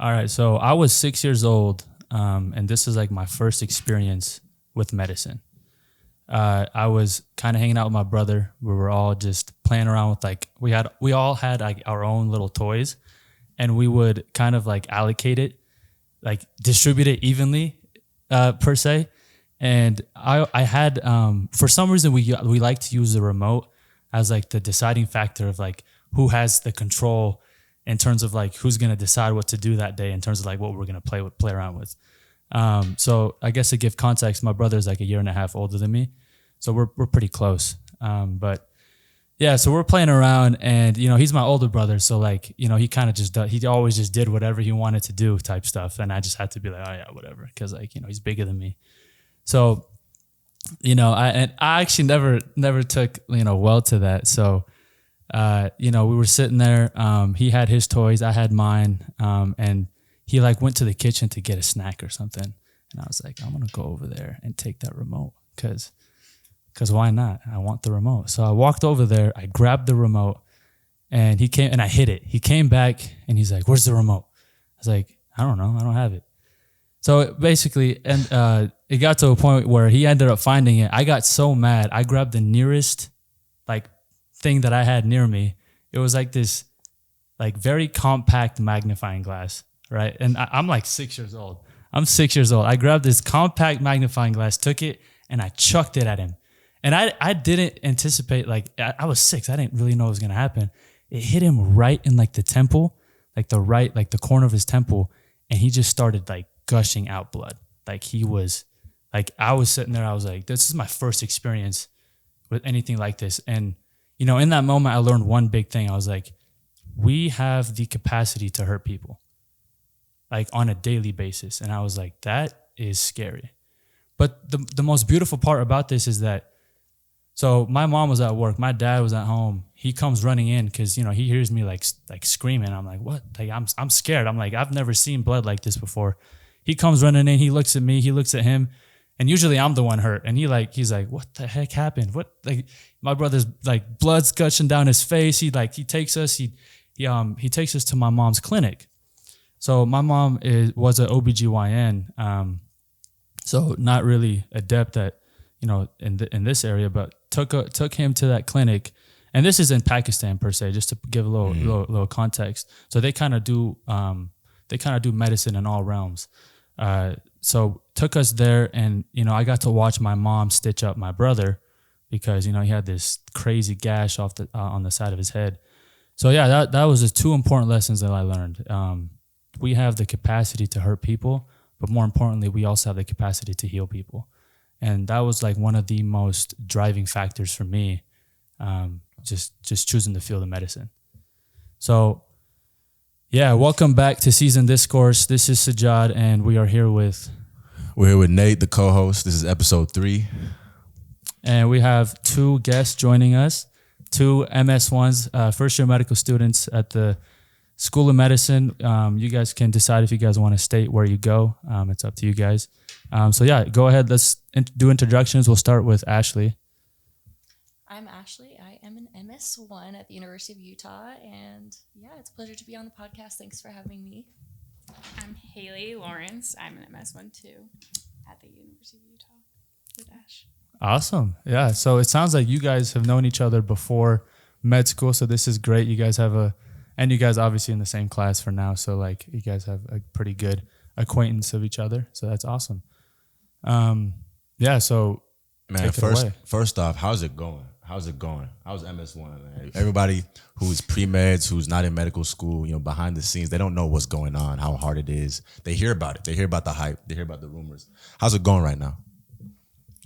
All right. So I was 6 years old, and this is like my first experience with medicine. I was kind of hanging out with my brother. We were all just playing around with we all had like our own little toys, and we would kind of like allocate it, like distribute it evenly, per se. And I had for some reason we like to use the remote as like the deciding factor of like who has the control in terms of like who's gonna decide what to do that day in terms of like what we're gonna play around with. So I guess to give context, my brother's like a year and a half older than me, so we're pretty close. But yeah, so we're playing around, and he's my older brother, so like he kind of he always just did whatever he wanted to do type stuff, and I just had to be like, oh yeah, whatever, because like he's bigger than me. So I actually never took well to that. So we were sitting there. He had his toys, I had mine, and he like went to the kitchen to get a snack or something, and I was like, I'm gonna go over there and take that remote because why not? I want the remote. So I walked over there, I grabbed the remote, and he came and I hit it. He came back and he's like, "Where's the remote?" I was like, "I don't know, I don't have it." So basically, and it got to a point where he ended up finding it. I got so mad, I grabbed the nearest like thing that I had near me. It was like this like very compact magnifying glass, right? And I'm like 6 years old. I'm 6 years old. I grabbed this compact magnifying glass, took it, and I chucked it at him. And I didn't anticipate, like, I was 6. I didn't really know what was going to happen. It hit him right in like the temple, like the corner of his temple. And he just started like gushing out blood. Like he was like, I was sitting there. I was like, this is my first experience with anything like this. And, in that moment, I learned one big thing. I was like, we have the capacity to hurt people like on a daily basis. And I was like, that is scary. But the most beautiful part about this is that, so my mom was at work, my dad was at home. He comes running in because he hears me like screaming. I'm like, what? Like I'm scared. I'm like, I've never seen blood like this before. He comes running in. He looks at me. He looks at him, and usually I'm the one hurt. And he's like, what the heck happened? What? Like my brother's like blood's gushing down his face. He takes us. He takes us to my mom's clinic. So my mom was an OBGYN, so not really adept at in this area, but took him to that clinic. And this is in Pakistan per se, just to give a little context. So they kind of do medicine in all realms. So took us there, and I got to watch my mom stitch up my brother because he had this crazy gash off on the side of his head. So yeah, that was the two important lessons that I learned. We have the capacity to hurt people, but more importantly, we also have the capacity to heal people. And that was like one of the most driving factors for me, just choosing the field of medicine. So, yeah, welcome back to Season Discourse. This is Sajjad, and we're here with Nate, the co-host. This is episode 3. And we have 2 guests joining us, 2 MS1s, first-year medical students at the School of Medicine. You guys can decide if you guys want to state where you go. It's up to you guys. So yeah, go ahead. Let's do introductions. We'll start with Ashley. I'm Ashley. I am an MS1 at the University of Utah. And yeah, it's a pleasure to be on the podcast. Thanks for having me. I'm Hailey Lawrence. I'm an MS1 too at the University of Utah with Ash. Awesome. Yeah. So it sounds like you guys have known each other before med school. So this is great. You guys and you guys obviously in the same class for now. So like you guys have a pretty good acquaintance of each other. So that's awesome. Yeah. So man, first off, how's it going? How's MS1, man? Everybody who's pre-meds, who's not in medical school, behind the scenes, they don't know what's going on, how hard it is. They hear about it. They hear about the hype. They hear about the rumors. How's it going right now?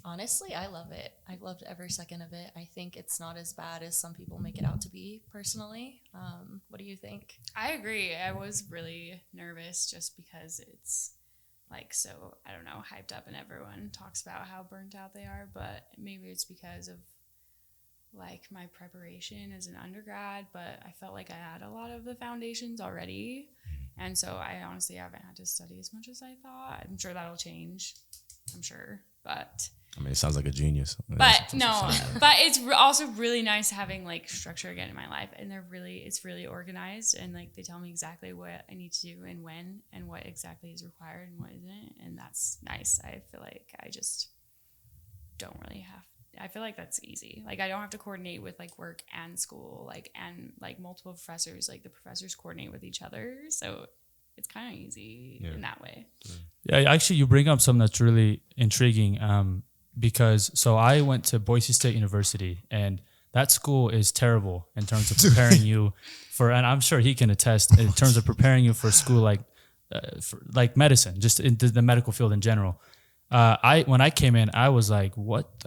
Honestly, I love it. I've loved every second of it. I think it's not as bad as some people make it out to be, personally. What do you think? I agree. I was really nervous just because it's like so, I don't know, hyped up and everyone talks about how burnt out they are, but maybe it's because of like my preparation as an undergrad, but I felt like I had a lot of the foundations already. And so I honestly haven't had to study as much as I thought. I'm sure that'll change. I'm sure. But I mean, it sounds like a genius. But no, but it's also really nice having like structure again in my life, and it's really organized, and like they tell me exactly what I need to do and when, and what exactly is required and what isn't, and that's nice. I feel like I just don't really have. I feel like that's easy. Like I don't have to coordinate with like work and school, like and like multiple professors. Like the professors coordinate with each other, so it's kind of easy in that way. Yeah, actually, you bring up something that's really intriguing. Because so I went to Boise State University, and that school is terrible in terms of preparing you for, and I'm sure he can attest in terms of preparing you for school like medicine, just in the medical field in general. When I came in, I was like, what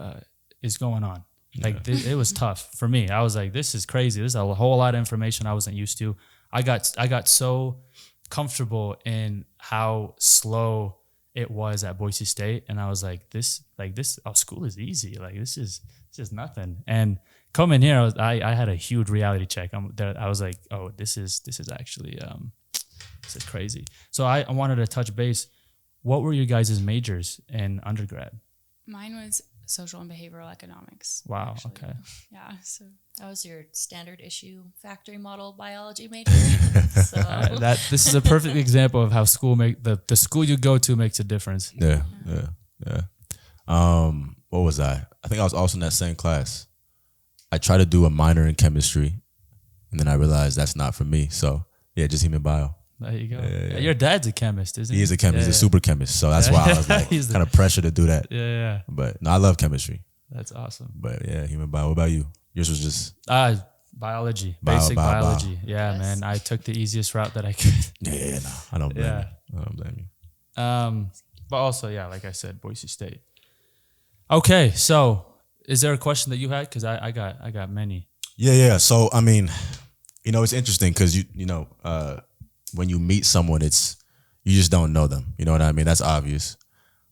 is going on? Like it was tough for me. I was like, this is crazy. This is a whole lot of information I wasn't used to. I got so comfortable in how slow it was at Boise State, and I was like, this school is easy. Like this is nothing. And coming here, I had a huge reality check. I was like, oh, this is actually this is crazy. So I wanted to touch base. What were your guys' majors in undergrad? Mine was social and behavioral economics. Wow. Actually. Okay. Yeah. So That was your standard issue factory model biology major. So This is a perfect example of how the school you go to makes a difference. Yeah. What was I? I think I was also in that same class. I tried to do a minor in chemistry, and then I realized that's not for me. So yeah, just human bio. There you go. Yeah. Your dad's a chemist, isn't he? He is a chemist. He's a super chemist. So that's why I was like kind of pressure to do that. Yeah. But no, I love chemistry. That's awesome. But yeah, human bio. What about you? Yours was just biology, basic biology. Yeah, Yes. man. I took the easiest route that I could. no, I don't blame you. I don't blame you. But also, yeah, like I said, Boise State. Okay, so is there a question that you had? Because I got many. Yeah. So I mean, it's interesting because when you meet someone, you just don't know them. You know what I mean? That's obvious.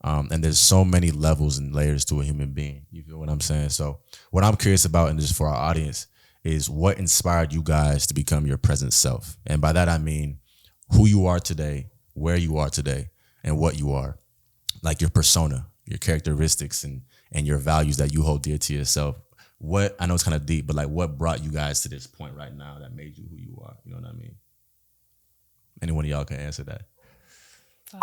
And there's so many levels and layers to a human being. You feel what I'm saying? So what I'm curious about, and just for our audience, is what inspired you guys to become your present self. And by that, I mean who you are today, where you are today, and what you are. Like your persona, your characteristics, and your values that you hold dear to yourself. I know it's kind of deep, but like what brought you guys to this point right now that made you who you are? You know what I mean? Anyone of y'all can answer that. fuck.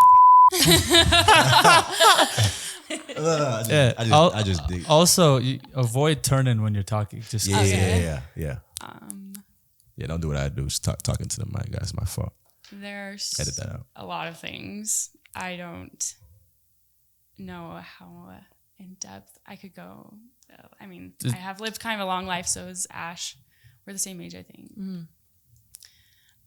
I just dig. Also, you avoid turning when you're talking. Just Yeah. Yeah, don't do what I do. Just talking to the mic, guys. My fault. There's Edit that out. a lot of things. I don't know how in depth I could go. I mean, I have lived kind of a long life, so is Ash. We're the same age, I think.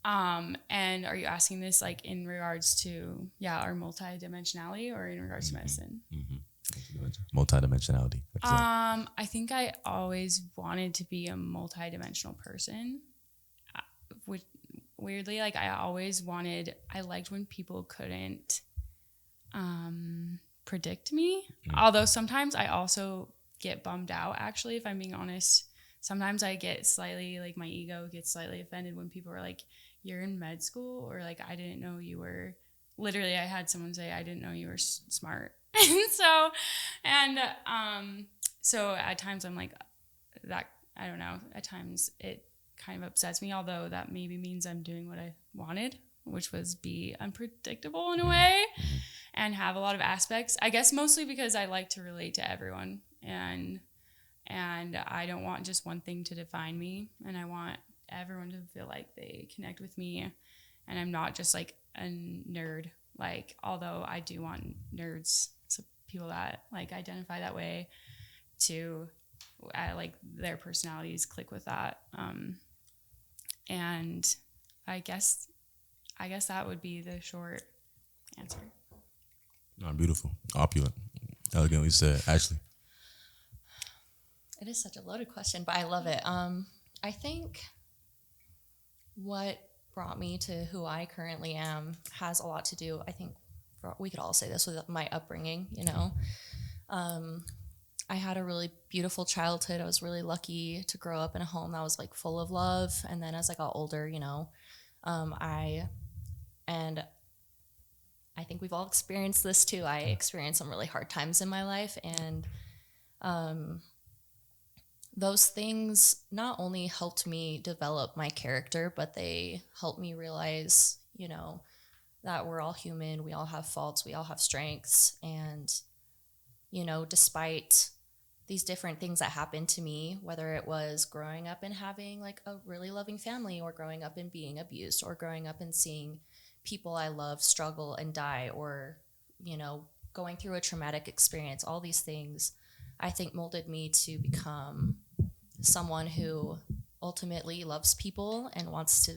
And are you asking this like in regards to our multidimensionality or in regards to medicine? Multidimensionality. I think I always wanted to be a multidimensional person. Which weirdly, like I liked when people couldn't predict me. Although sometimes I also get bummed out, actually, if I'm being honest. Sometimes I get slightly, like my ego gets slightly offended when people are like, you're in med school, or like, I didn't know you were, literally I had someone say, I didn't know you were smart. So at times I'm like, that, I don't know, at times it kind of upsets me, although that maybe means I'm doing what I wanted, which was be unpredictable in a way and have a lot of aspects. I guess mostly because I like to relate to everyone, and I don't want just one thing to define me, and I want everyone to feel like they connect with me, and I'm not just like a nerd, like, although I do want nerds, so people that like identify that way, to like their personalities click with that, and I guess that would be the short answer. No, beautiful, opulent, elegantly said. Ashley. it is such a loaded question, but I love it. I think what brought me to who I currently am has a lot to do, I think we could all say this, with my upbringing, I had a really beautiful childhood. I was really lucky to grow up in a home that was like full of love. And then as I got older, I think we've all experienced this too. I experienced some really hard times in my life, and Those things not only helped me develop my character, but they helped me realize, that we're all human, we all have faults, we all have strengths. And, despite these different things that happened to me, whether it was growing up and having like a really loving family, or growing up and being abused, or growing up and seeing people I love struggle and die, or, going through a traumatic experience, all these things I think molded me to become someone who ultimately loves people and wants to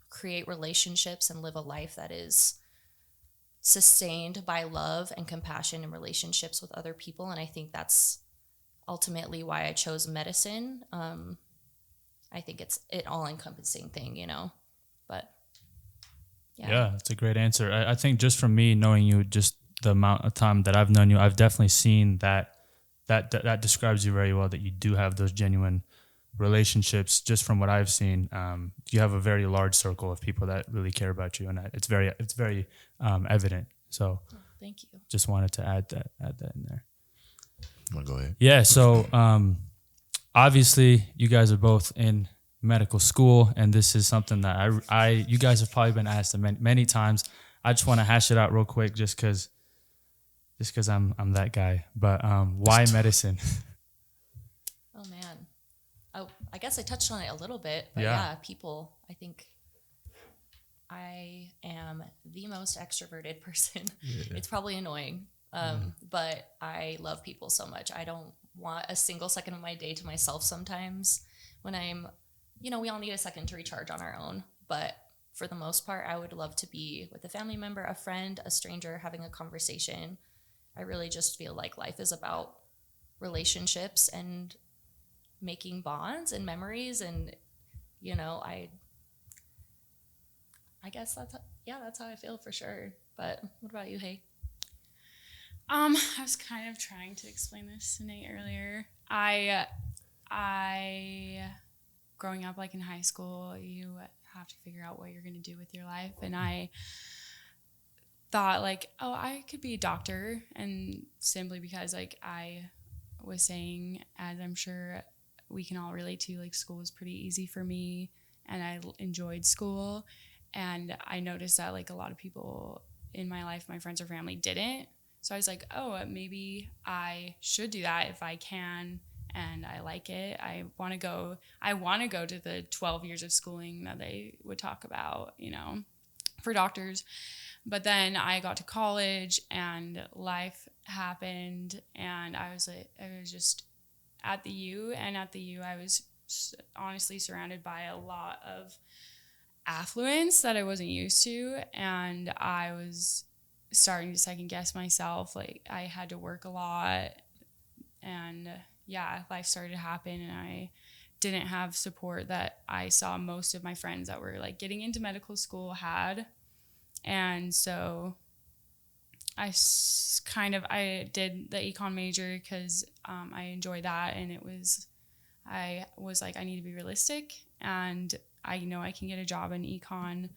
create relationships and live a life that is sustained by love and compassion and relationships with other people. And I think that's ultimately why I chose medicine. I think it's an all-encompassing thing, but Yeah, that's a great answer. I think just from me knowing you, just the amount of time that I've known you, I've definitely seen that describes you very well, that you do have those genuine relationships. Just from what I've seen, you have a very large circle of people that really care about you, and it's very evident. So thank you. Just wanted to add that in there. You want to go ahead? Yeah. So obviously you guys are both in medical school, and this is something that you guys have probably been asked many times. I just want to hash it out real quick, just because I'm that guy. But why medicine? Oh man. Oh, I guess I touched on it a little bit, but Yeah. People, I think I am the most extroverted person. Yeah. It's probably annoying. But I love people so much. I don't want a single second of my day to myself sometimes when I'm, we all need a second to recharge on our own. But for the most part, I would love to be with a family member, a friend, a stranger, having a conversation. I really just feel like life is about relationships and making bonds and memories. And, I guess that's how I feel for sure. But what about you, Hey? I was kind of trying to explain this to Nate earlier. I growing up, like in high school, you have to figure out what you're going to do with your life. And I thought like, oh, I could be a doctor. And simply because like I was saying, as I'm sure we can all relate to, like school was pretty easy for me and I enjoyed school. And I noticed that like a lot of people in my life, my friends or family, didn't. So I was like, oh, maybe I should do that if I can and I like it. I want to go to the 12 years of schooling that they would talk about, for doctors. But then I got to college and life happened, and I was just at the U, and at the U I was honestly surrounded by a lot of affluence that I wasn't used to, and I was starting to second guess myself. Like I had to work a lot, and life started to happen, and I didn't have support that I saw most of my friends that were like getting into medical school had. And so I did the econ major because I enjoy that, and I was like, I need to be realistic, and I know I can get a job in econ.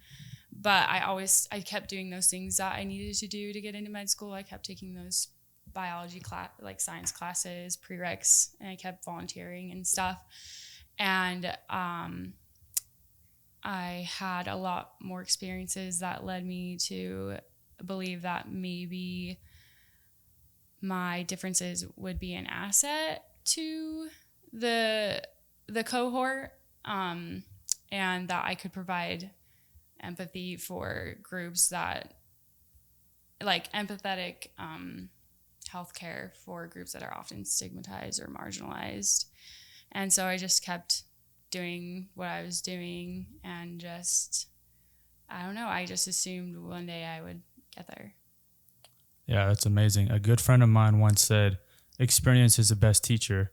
But I kept doing those things that I needed to do to get into med school. I kept taking those biology class, like science classes, prereqs, and I kept volunteering and stuff. And I had a lot more experiences that led me to believe that maybe my differences would be an asset to the cohort, and that I could provide empathy for groups that like empathetic healthcare for groups that are often stigmatized or marginalized. And so I just kept doing what I was doing, and I just assumed one day I would get there. Yeah, that's amazing. A good friend of mine once said, experience is the best teacher.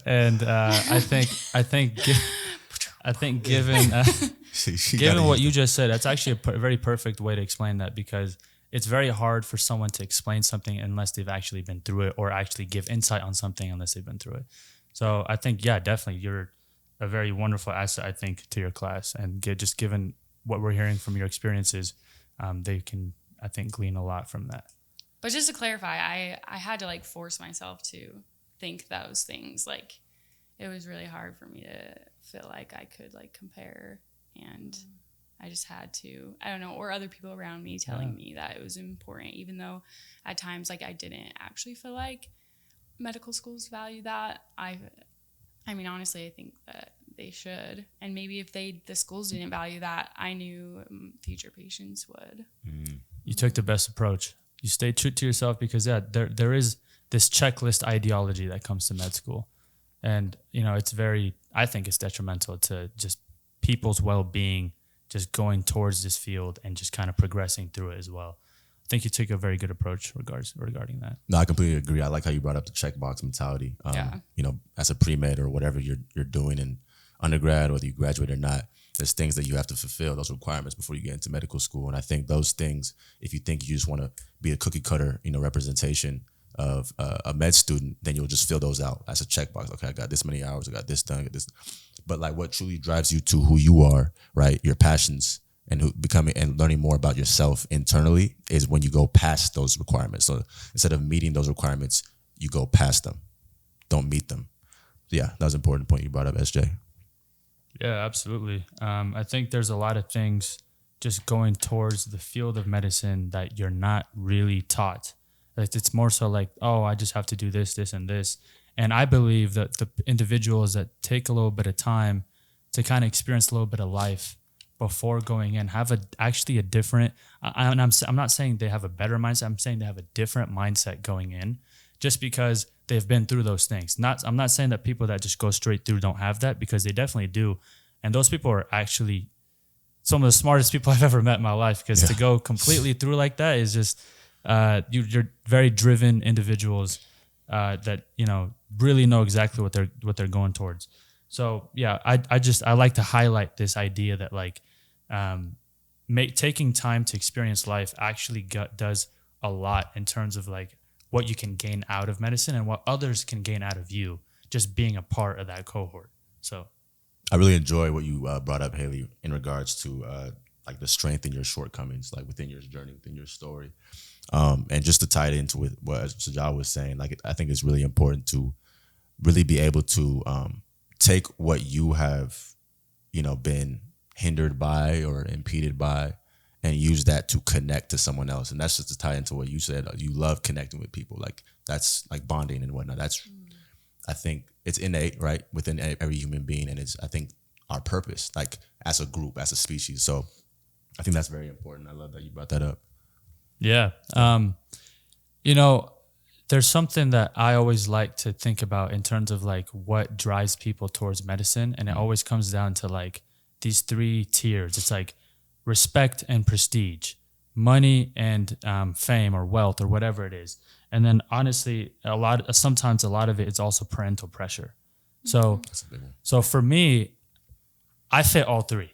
And I think given given what you just said, that's actually a very perfect way to explain that, because it's very hard for someone to explain something unless they've actually been through it, or actually give insight on something unless they've been through it. So I think, definitely you're a very wonderful asset, I think, to your class. And just given what we're hearing from your experiences, they can, I think, glean a lot from that. But just to clarify, I had to like force myself to think those things. Like it was really hard for me to feel like I could like compare, and I just had to, I don't know, or other people around me telling me that it was important, even though at times like I didn't actually feel like medical schools value that. I mean, honestly, I think that they should. And maybe if the schools didn't value that, I knew future patients would. You took the best approach. You stayed true to yourself because there is this checklist ideology that comes to med school. And, it's I think it's detrimental to just people's well-being, just going towards this field and just kind of progressing through it as well. I think you took a very good approach regarding that. No, I completely agree. I like how you brought up the checkbox mentality. As a pre-med or whatever you're doing in undergrad, whether you graduate or not, there's things that you have to fulfill, those requirements before you get into medical school. And I think those things, if you think you just want to be a cookie cutter, representation of a med student, then you'll just fill those out as a checkbox. Okay, I got this many hours, I got this done, I got this. But like what truly drives you to who you are, right? Your passions and becoming and learning more about yourself internally is when you go past those requirements. So instead of meeting those requirements, you go past them. Don't meet them. Yeah, that was an important point you brought up, SJ. Yeah, absolutely. I think there's a lot of things just going towards the field of medicine that you're not really taught. It's more so like, oh, I just have to do this, this, and this. And I believe that the individuals that take a little bit of time to kind of experience a little bit of life before going in have actually a different, I'm not saying they have a better mindset. I'm saying they have a different mindset going in just because they've been through those things. I'm not saying that people that just go straight through don't have that, because they definitely do. And those people are actually some of the smartest people I've ever met in my life, because to go completely through like that is just, you're very driven individuals that, really know exactly what they're going towards. So yeah, I like to highlight this idea that like, taking time to experience life actually does a lot in terms of like what you can gain out of medicine and what others can gain out of you just being a part of that cohort. So I really enjoy what you brought up, Hailey, in regards to like the strength and your shortcomings, like within your journey, within your story. And just to tie it into with what Sajal was saying, like I think it's really important to really be able to take what you have, been hindered by or impeded by, and use that to connect to someone else. And that's just to tie into what you said. You love connecting with people. Like that's like bonding and whatnot. That's, I think it's innate, right? Within every human being. And it's, I think, our purpose, like as a group, as a species. So I think that's very important. I love that you brought that up. Yeah. There's something that I always like to think about in terms of like what drives people towards medicine. And it always comes down to like these three tiers. It's like respect and prestige, money and fame or wealth or whatever it is. And then honestly, sometimes a lot of it is also parental pressure. So for me, I fit all three.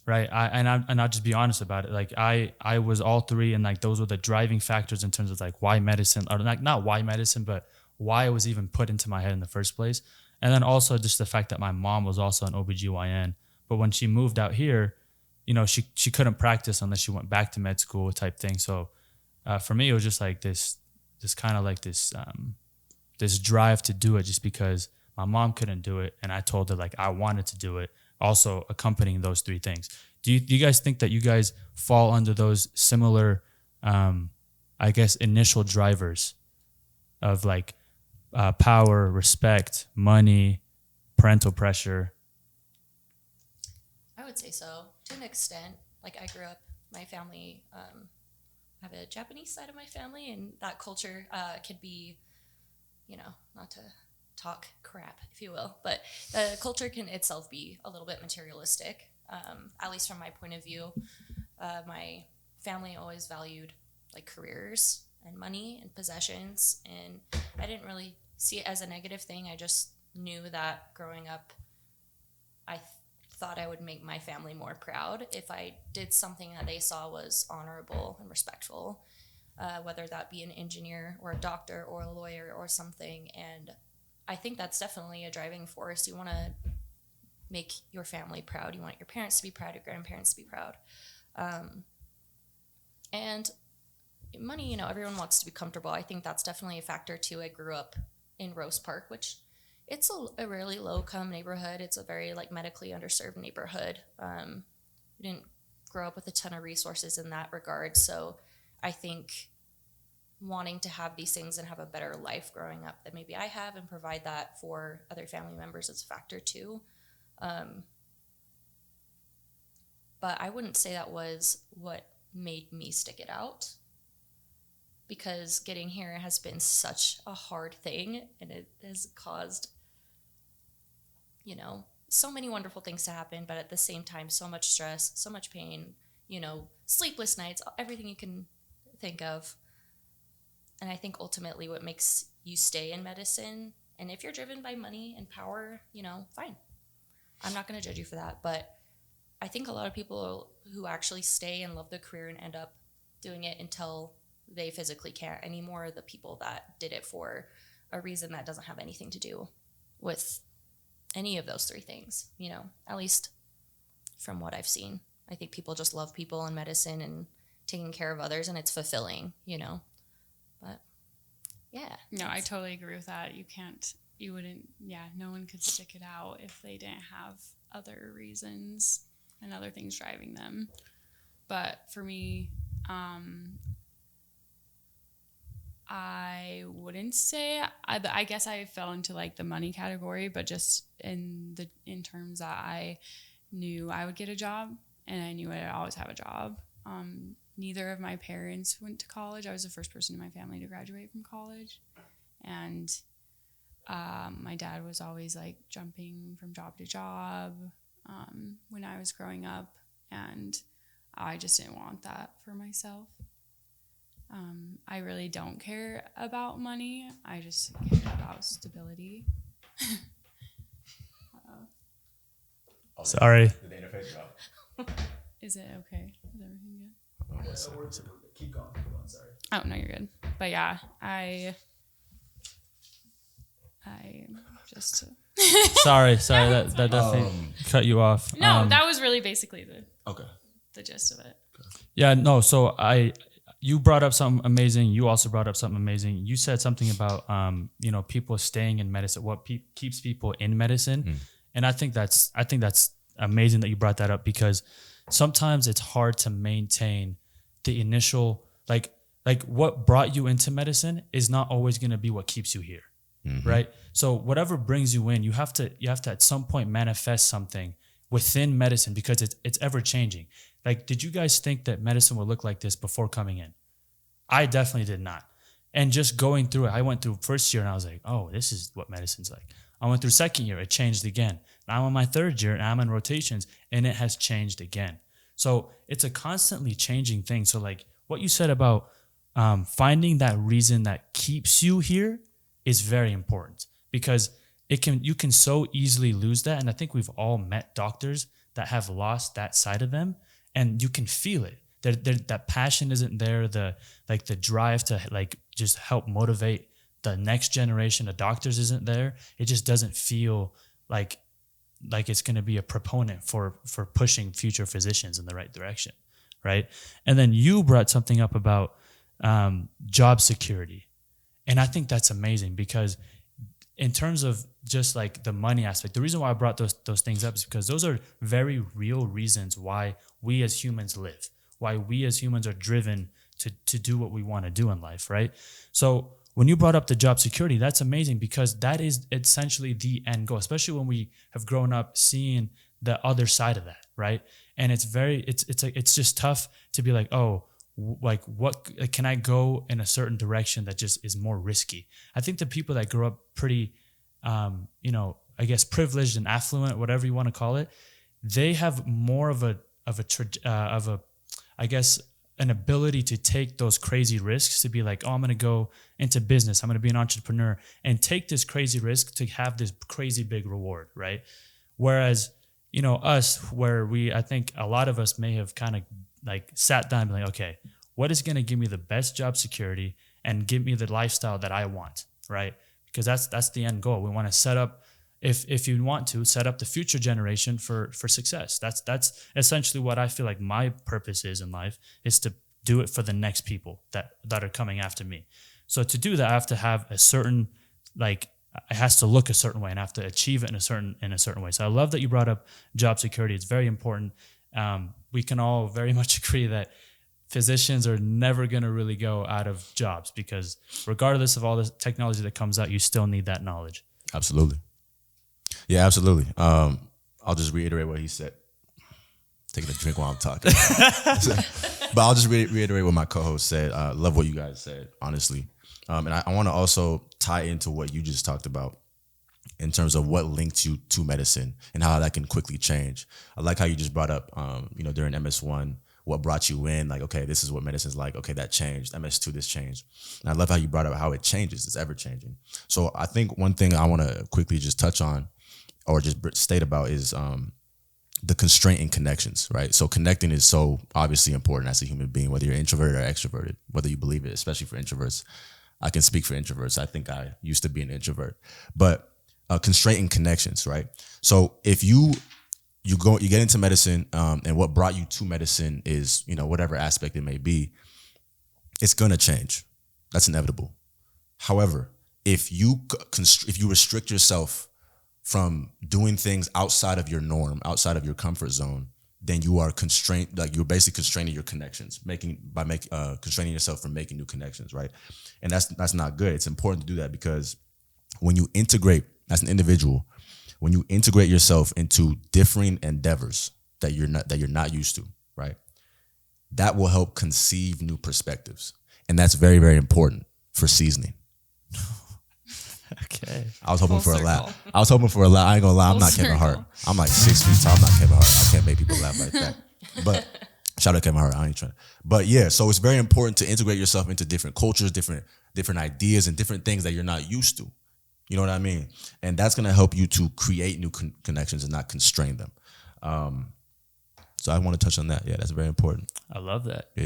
Right. I'll just be honest about it. Like I was all three, and like those were the driving factors in terms of like why medicine, or like not why medicine, but why it was even put into my head in the first place. And then also just the fact that my mom was also an OBGYN. But when she moved out here, she couldn't practice unless she went back to med school type thing. So for me, it was just like this kind of like this drive to do it just because my mom couldn't do it. And I told her like I wanted to do it. Also accompanying those three things. Do you guys think that you guys fall under those similar, initial drivers of like power, respect, money, parental pressure? I would say so, to an extent. Like I grew up, my family, I have a Japanese side of my family, and that culture could be, not to talk crap, if you will, but the culture can itself be a little bit materialistic, at least from my point of view. My family always valued like careers and money and possessions, and I didn't really see it as a negative thing. I just knew that growing up, I thought I would make my family more proud if I did something that they saw was honorable and respectful, whether that be an engineer or a doctor or a lawyer or something. And I think that's definitely a driving force. You want to make your family proud. You want your parents to be proud, your grandparents to be proud. And money, everyone wants to be comfortable. I think that's definitely a factor too. I grew up in Rose Park, which it's a really low-income neighborhood. It's a very like medically underserved neighborhood. We didn't grow up with a ton of resources in that regard. So I think wanting to have these things and have a better life growing up that maybe I have and provide that for other family members is a factor too. But I wouldn't say that was what made me stick it out, because getting here has been such a hard thing, and it has caused, so many wonderful things to happen, but at the same time, so much stress, so much pain, sleepless nights, everything you can think of. And I think ultimately what makes you stay in medicine, and if you're driven by money and power, fine. I'm not going to judge you for that, but I think a lot of people who actually stay and love the career and end up doing it until they physically can't anymore are the people that did it for a reason that doesn't have anything to do with any of those three things, at least from what I've seen. I think people just love people and medicine and taking care of others, and it's fulfilling, but yeah. No, I totally agree with that. No one could stick it out if they didn't have other reasons and other things driving them. But for me, I wouldn't say, I guess I fell into like the money category, but just in terms that I knew I would get a job and I knew I'd always have a job. Neither of my parents went to college. I was the first person in my family to graduate from college. And my dad was always like jumping from job to job when I was growing up. And I just didn't want that for myself. I really don't care about money. I just care about stability. Sorry. Did the interface drop? Is it okay? Is everything good? Keep going. Sorry. Oh, no, you're good. But yeah, I just... Sorry, that definitely cut you off. No, that was really basically the gist of it. Yeah, no, so you brought up something amazing. You also brought up something amazing. You said something about, people staying in medicine, what keeps people in medicine. And I think that's amazing that you brought that up, because sometimes it's hard to maintain the initial, like what brought you into medicine is not always going to be what keeps you here. Right. So whatever brings you in, you have to at some point manifest something within medicine, because it's ever changing. Like, did you guys think that medicine would look like this before coming in? I definitely did not. And just going through it, I went through first year and I was like, oh, this is what medicine's like. I went through second year, it changed again. Now I'm in my third year and I'm in rotations and it has changed again. So it's a constantly changing thing. So like what you said about finding that reason that keeps you here is very important, because you can so easily lose that. And I think we've all met doctors that have lost that side of them, and you can feel it. That passion isn't there. The drive to like just help motivate the next generation of doctors isn't there. It just doesn't feel like it's going to be a proponent for pushing future physicians in the right direction, right? And then you brought something up about job security, and I think that's amazing, because in terms of just like the money aspect, the reason why I brought those things up is because those are very real reasons why we as humans live, why we as humans are driven to do what we want to do in life, right? So when you brought up the job security, that's amazing, because that is essentially the end goal, especially when we have grown up seeing the other side of that, right? And it's just tough to be like, oh, like what can I go in a certain direction that just is more risky? I think the people that grow up pretty, I guess privileged and affluent, whatever you want to call it, they have more of an ability to take those crazy risks, to be like, oh, I'm going to go into business, I'm going to be an entrepreneur and take this crazy risk to have this crazy big reward, right? Whereas, us, where I think a lot of us may have kind of like sat down and be like, okay, what is going to give me the best job security and give me the lifestyle that I want, right? Because that's the end goal. We want to set up, if you want to, set up the future generation for success. That's essentially what I feel like my purpose is in life, is do it for the next people that are coming after me. So to do that, I have to have a certain, like, it has to look a certain way and I have to achieve it in a certain way. So I love that you brought up job security. It's very important. We can all very much agree that physicians are never going to really go out of jobs because regardless of all the technology that comes out, you still need that knowledge. Absolutely. Yeah, absolutely. I'll just reiterate what he said. Taking a drink while I'm talking. But I'll just reiterate what my co-host said. Love what you guys said, honestly. And I want to also tie into what you just talked about in terms of what linked you to medicine and how that can quickly change. I like how you just brought up, during MS1, what brought you in, like, okay, this is what medicine's like. Okay, that changed. MS2, this changed. And I love how you brought up how it changes. It's ever changing. So I think one thing I want to quickly just touch on or just state about is the constraint in connections, right? So connecting is so obviously important as a human being, whether you're introverted or extroverted, whether you believe it, especially for introverts. I can speak for introverts. I think I used to be an introvert, but constraint in connections, right? So if you get into medicine, and what brought you to medicine is, whatever aspect it may be, it's gonna change. That's inevitable. However, if you restrict yourself from doing things outside of your norm, outside of your comfort zone, then you are constrained. Like you're basically constraining your connections, constraining yourself from making new connections, right? And that's not good. It's important to do that because when you integrate as an individual, when you integrate yourself into differing endeavors that you're not used to, right? That will help conceive new perspectives, and that's very, very important for seasoning. Okay. I was hoping for a laugh. I ain't gonna lie. I'm not Kevin Hart. I'm like 6 feet tall. I'm not Kevin Hart. I can't make people laugh like that. But shout out Kevin Hart. I ain't trying. But yeah, so it's very important to integrate yourself into different cultures, different ideas, and different things that you're not used to. You know what I mean? And that's gonna help you to create new connections and not constrain them. So I want to touch on that. Yeah, that's very important. I love that.